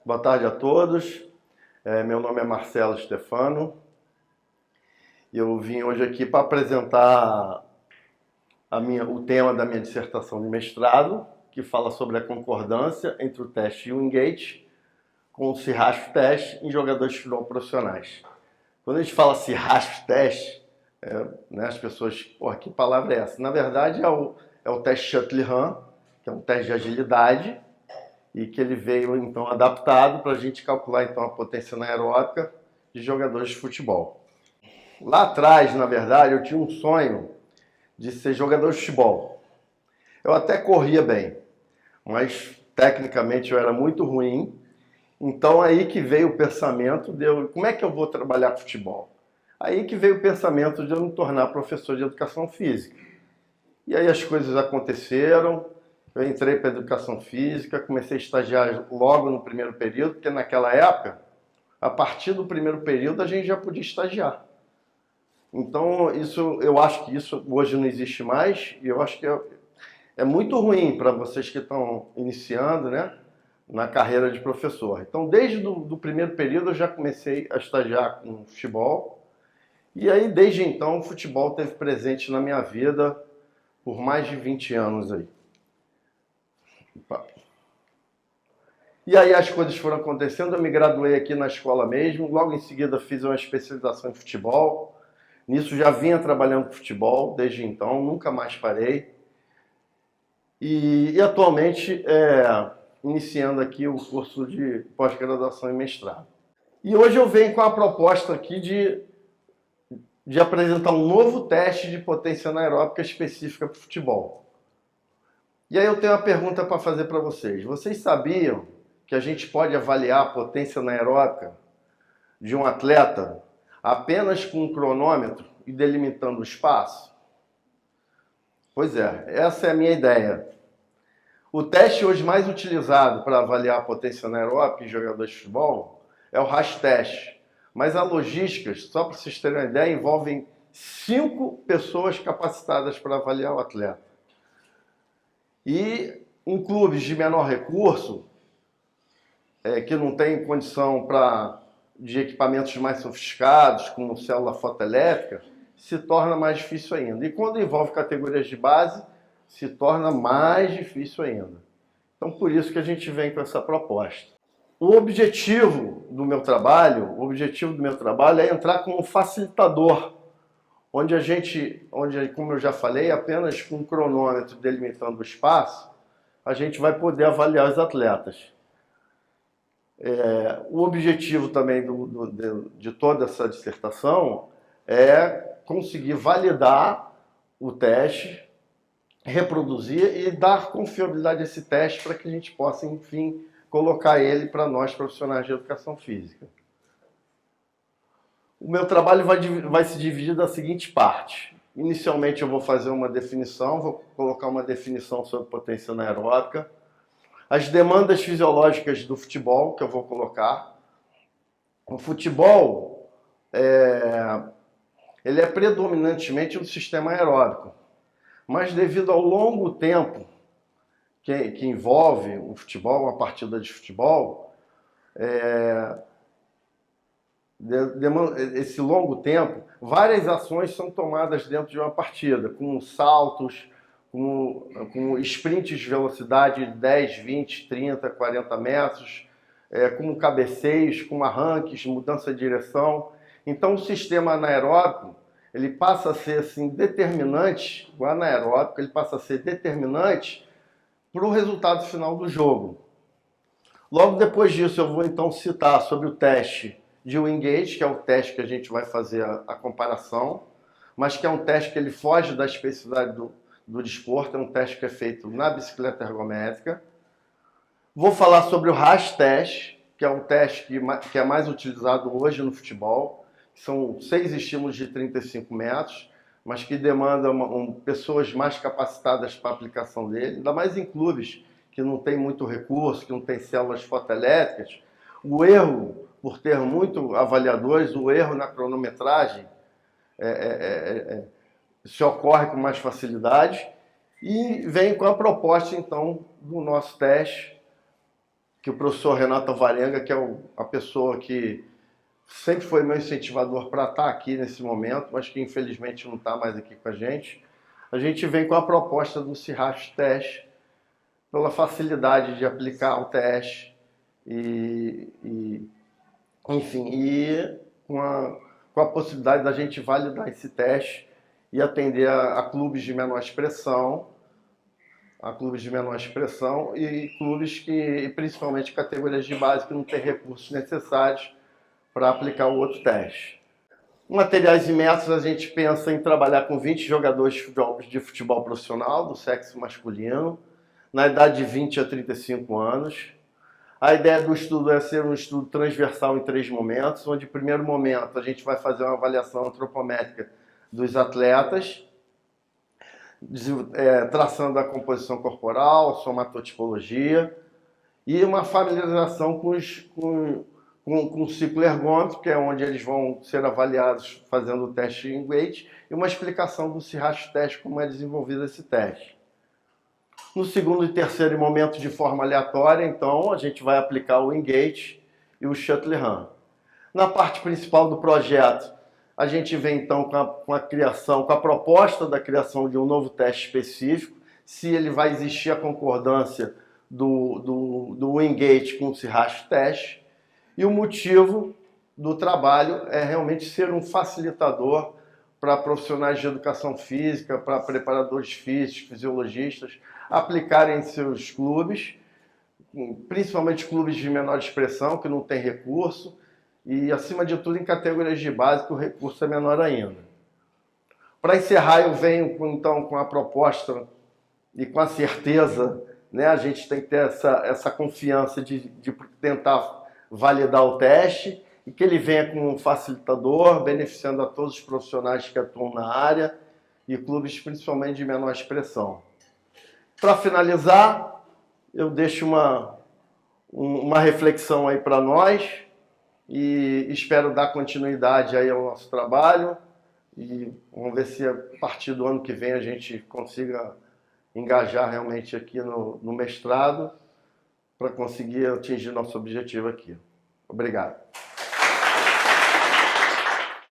Boa tarde a todos. Meu nome é Marcelo Stefano. Eu vim hoje aqui para apresentar o tema da minha dissertação de mestrado, que fala sobre a concordância entre o teste Wingate com o Sirrasp-Teste em jogadores de futebol profissionais. Quando a gente fala Sirrasp-Teste, as pessoas, que palavra é essa? Na verdade, é o teste Shuttlehan, que é um teste de agilidade, e que ele veio, então, adaptado para a gente calcular, então, a potência anaeróbica de jogadores de futebol. Lá atrás, na verdade, eu tinha um sonho de ser jogador de futebol. Eu até corria bem, mas, tecnicamente, eu era muito ruim. Então, aí que veio o pensamento de como é que eu vou trabalhar futebol? Aí que veio o pensamento de eu me tornar professor de educação física. E aí as coisas aconteceram. Eu entrei para educação física, comecei a estagiar logo no primeiro período, porque naquela época, a partir do primeiro período, a gente já podia estagiar. Então, eu acho que isso hoje não existe mais, e eu acho que é muito ruim para vocês que estão iniciando, na carreira de professor. Então, desde do primeiro período, eu já comecei a estagiar com futebol, e aí, desde então, o futebol esteve presente na minha vida por mais de 20 anos aí. E aí as coisas foram acontecendo, eu me graduei aqui na escola mesmo, logo em seguida fiz uma especialização em futebol, nisso já vinha trabalhando com futebol desde então, nunca mais parei. E atualmente iniciando aqui o curso de pós-graduação e mestrado. E hoje eu venho com a proposta aqui de apresentar um novo teste de potência anaeróbica específica para o futebol. E aí eu tenho uma pergunta para fazer para vocês. Vocês sabiam que a gente pode avaliar a potência anaeróbica de um atleta apenas com um cronômetro e delimitando o espaço? Pois é, essa é a minha ideia. O teste hoje mais utilizado para avaliar a potência anaeróbica em jogadores de futebol é o RAS-teste. Mas a logística, só para vocês terem uma ideia, envolve 5 pessoas capacitadas para avaliar o atleta. E em clubes de menor recurso, que não tem condição de equipamentos mais sofisticados, como célula fotoelétrica, se torna mais difícil ainda. E quando envolve categorias de base, se torna mais difícil ainda. Então, por isso que a gente vem com essa proposta. O objetivo do meu trabalho é entrar como facilitador, onde, como eu já falei, apenas com um cronômetro delimitando o espaço, a gente vai poder avaliar os atletas. O objetivo também de toda essa dissertação é conseguir validar o teste, reproduzir e dar confiabilidade a esse teste para que a gente possa, enfim, colocar ele para nós profissionais de educação física. O meu trabalho vai se dividir da seguinte parte. Inicialmente eu vou fazer uma definição, vou colocar uma definição sobre potência anaeróbica, as demandas fisiológicas do futebol, que eu vou colocar. O futebol, ele é predominantemente um sistema aeróbico, mas devido ao longo tempo que envolve o futebol, uma partida de futebol, esse longo tempo, várias ações são tomadas dentro de uma partida, com saltos, com sprints de velocidade de 10, 20, 30, 40 metros, com cabeceios, com arranques, mudança de direção. Então, o sistema anaeróbico, ele passa a ser assim, determinante, o anaeróbico, ele passa a ser determinante para o resultado final do jogo. Logo depois disso, eu vou então citar sobre o teste de Wingate, que é o teste que a gente vai fazer a comparação, mas que é um teste que ele foge da especificidade do desporto, é um teste que é feito na bicicleta ergométrica. Vou falar sobre o RAS-teste, que é um teste que é mais utilizado hoje no futebol. São 6 estímulos de 35 metros, mas que demandam pessoas mais capacitadas para a aplicação dele, ainda mais em clubes que não tem muito recurso, que não tem células fotoelétricas. O erro, por ter muito avaliadores, o erro na cronometragem se ocorre com mais facilidade, e vem com a proposta, então, do nosso teste, que o professor Renato Alvarenga, que é a pessoa que sempre foi meu incentivador para estar aqui nesse momento, mas que infelizmente não está mais aqui com a gente vem com a proposta do Sirrach Teste, pela facilidade de aplicar o teste enfim, e com a possibilidade da gente validar esse teste e atender a clubes de menor expressão, e clubes que, principalmente categorias de base, que não têm recursos necessários para aplicar o outro teste. Materiais e métodos, a gente pensa em trabalhar com 20 jogadores de futebol profissional, do sexo masculino, na idade de 20 a 35 anos. A ideia do estudo é ser um estudo transversal em 3 momentos, onde, no primeiro momento, a gente vai fazer uma avaliação antropométrica dos atletas, traçando a composição corporal, a somatotipologia, e uma familiarização com o ciclo ergômetro, que é onde eles vão ser avaliados fazendo o teste em weight, e uma explicação do Sirrach Teste, como é desenvolvido esse teste. No segundo e terceiro momento, de forma aleatória, então, a gente vai aplicar o Engage e o Shuttle Run. Na parte principal do projeto, a gente vem então com a proposta da criação de um novo teste específico, se ele vai existir a concordância do Engage com o Sirrach Teste, e o motivo do trabalho é realmente ser um facilitador para profissionais de educação física, para preparadores físicos, fisiologistas, aplicarem em seus clubes, principalmente clubes de menor expressão, que não têm recurso, e, acima de tudo, em categorias de base, que o recurso é menor ainda. Para encerrar, eu venho, então, com a proposta e com a certeza, né, a gente tem que ter essa confiança de tentar validar o teste, e que ele venha com um facilitador, beneficiando a todos os profissionais que atuam na área e clubes principalmente de menor expressão. Para finalizar, eu deixo uma reflexão aí para nós e espero dar continuidade aí ao nosso trabalho, e vamos ver se a partir do ano que vem a gente consiga engajar realmente aqui no mestrado para conseguir atingir nosso objetivo aqui. Obrigado.